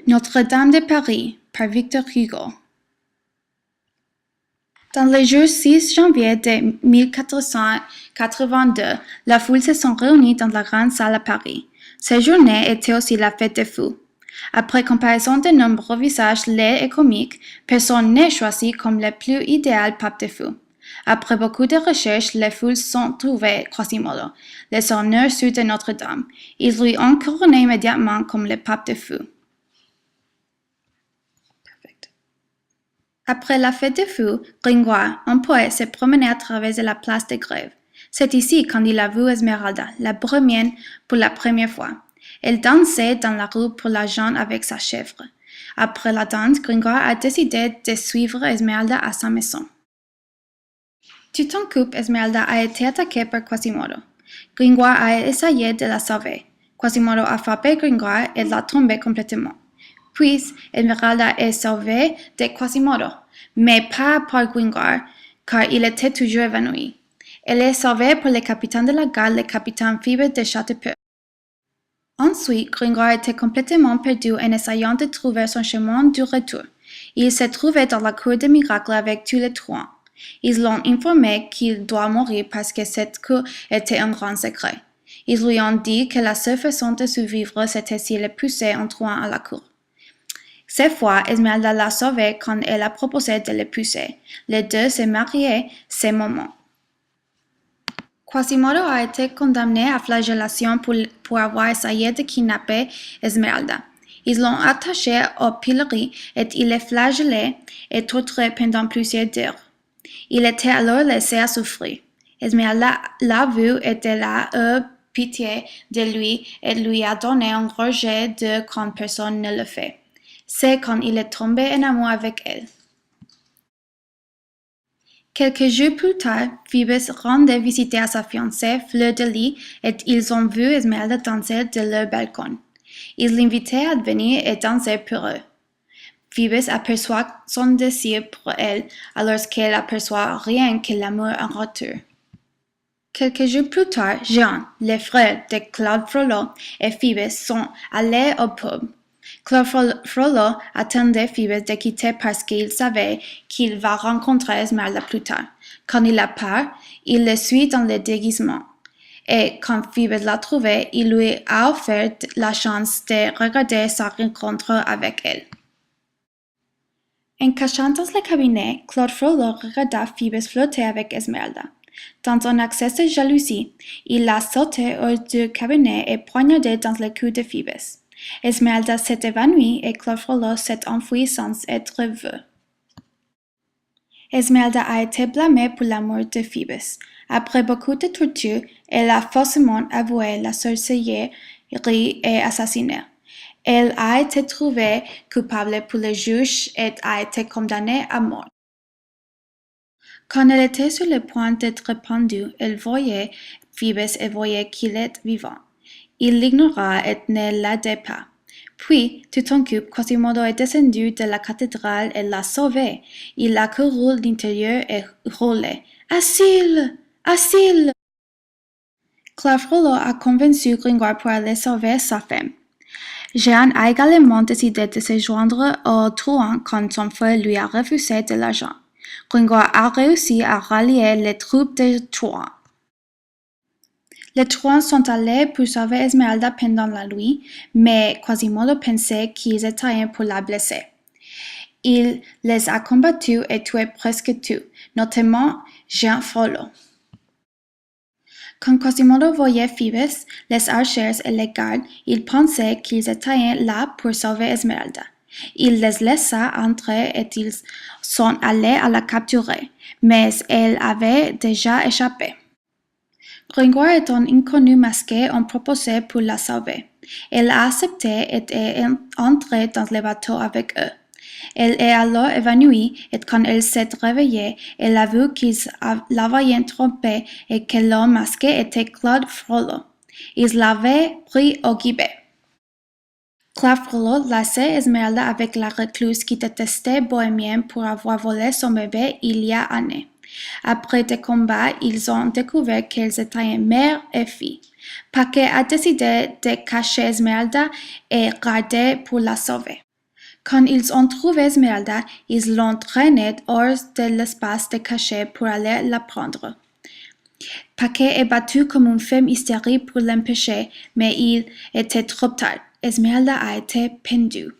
Notre-Dame de Paris, par Victor Hugo. Dans le jour 6 janvier de 1482, la foule se sont réunie dans la grande salle à Paris. Cette journée était aussi la fête des fous. Après comparaison de nombreux visages laids et comiques, personne n'est choisi comme le plus idéal pape des fous. Après beaucoup de recherches, les foules sont trouvées Quasimodo, le sonneur sud de Notre-Dame. Ils lui ont couronné immédiatement comme le pape des fous. Après la fête des fous, Gringoire, un poète, s'est promené à travers la place de Grève. C'est ici quand il a vu Esmeralda, la bohémienne, pour la première fois. Elle dansait dans la rue pour l'argent avec sa chèvre. Après la danse, Gringoire a décidé de suivre Esmeralda à sa maison. Tout en coupe, Esmeralda a été attaquée par Quasimodo. Gringoire a essayé de la sauver. Quasimodo a frappé Gringoire et l'a tombé complètement. Puis, Esmeralda est sauvée de Quasimodo, mais pas par Gringoire, car il était toujours évanoui. Elle est sauvée par le capitaine de la garde, le capitaine Phoebus de Châteaupeau. Ensuite, Gringoire était complètement perdu en essayant de trouver son chemin du retour. Il s'est trouvé dans la cour des miracles avec tous les truands. Ils l'ont informé qu'il doit mourir parce que cette cour était un grand secret. Ils lui ont dit que la seule façon de survivre c'était s'il le poussait un truand à la cour. Cette fois, Esmeralda l'a sauvé quand elle a proposé de le pousser. Les deux se mariaient ce moment. Quasimodo a été condamné à flagellation pour avoir essayé de kidnapper Esmeralda. Ils l'ont attaché au pilori et il est flagellé et torturé pendant plusieurs heures. Il était alors laissé à souffrir. Esmeralda l'a vu et elle a eu pitié de lui et lui a donné un gorgée de quand personne ne le fait. C'est quand il est tombé en amour avec elle. Quelques jours plus tard, Phoebus rendait visiter à sa fiancée, Fleur de Lis, et ils ont vu Esmeralda danser de leur balcon. Ils l'invitaient à venir et danser pour eux. Phoebus aperçoit son désir pour elle, alors qu'elle aperçoit rien que l'amour en retour. Quelques jours plus tard, Jean, le frère de Claude Frollo, et Phoebus sont allés au pub. Claude Frollo attendait Phoebus de quitter parce qu'il savait qu'il va rencontrer Esmeralda plus tard. Quand il a peur, il le suit dans le déguisement. Et quand Phoebus l'a trouvé, il lui a offert la chance de regarder sa rencontre avec elle. En cachant dans le cabinet, Claude Frollo regarda Phoebus flotter avec Esmeralda. Dans un accès de jalousie, il a sauté hors du cabinet et poignardé dans le cou de Phoebus. Esmeralda s'est évanouie et Claude Frollo s'est enfui sans être vu. Esmeralda a été blâmée pour la mort de Phoebus. Après beaucoup de tortures, elle a faussement avoué la sorcellerie et assassinat. Elle a été trouvée coupable pour le juge et a été condamnée à mort. Quand elle était sur le point d'être pendue, elle voyait Phoebus et voyait qu'il était vivant. Il l'ignora et ne l'aidait pas. Puis, tout en coup, Quasimodo est descendu de la cathédrale et l'a sauvé. Il a couru l'intérieur et roulé. Asile! Asile! Claude Frollo a convaincu Gringoire pour aller sauver sa femme. Jean a également décidé de se joindre au truand quand son frère lui a refusé de l'argent. Gringoire a réussi à rallier les troupes des truands. Les truands sont allés pour sauver Esmeralda pendant la nuit, mais Quasimodo pensait qu'ils étaient pour la blesser. Il les a combattus et tués presque tous, notamment Jean Frollo. Quand Quasimodo voyait Phoebus, les archers et les gardes, il pensait qu'ils étaient là pour sauver Esmeralda. Il les laissa entrer et ils sont allés à la capturer, mais elle avait déjà échappé. Gringoire et un inconnu masqué ont proposé pour la sauver. Elle a accepté et est entrée dans le bateau avec eux. Elle est alors évanouie et quand elle s'est réveillée, elle a vu qu'ils l'avaient trompée et que l'homme masqué était Claude Frollo. Ils l'avaient pris au gibet. Claude Frollo laissait Esmeralda avec la recluse qui détestait Bohémien pour avoir volé son bébé il y a années. Après des combats, ils ont découvert qu'elles étaient mère et fille. Paquet a décidé de cacher Esmeralda et garder pour la sauver. Quand ils ont trouvé Esmeralda, ils l'ont traînée hors de l'espace de cachet pour aller la prendre. Paquet est battu comme une femme hystérique pour l'empêcher, mais il était trop tard. Esmeralda a été pendue.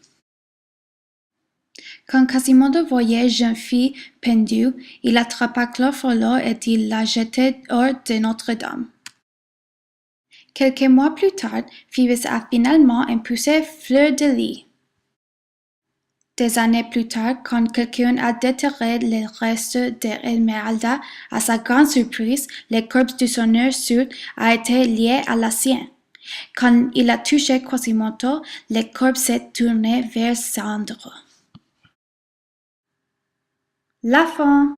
Quand Quasimodo voyait jeune fille pendue, il attrapa Clofrollo et il la jeta hors de Notre-Dame. Quelques mois plus tard, Phoebus a finalement impulsé Fleur de Lis. Des années plus tard, quand quelqu'un a déterré les restes d'Esmeralda, à sa grande surprise, le corps du sonneur sourd a été lié à la sienne. Quand il a touché Quasimodo, le corps s'est tourné vers Cendre. La fin.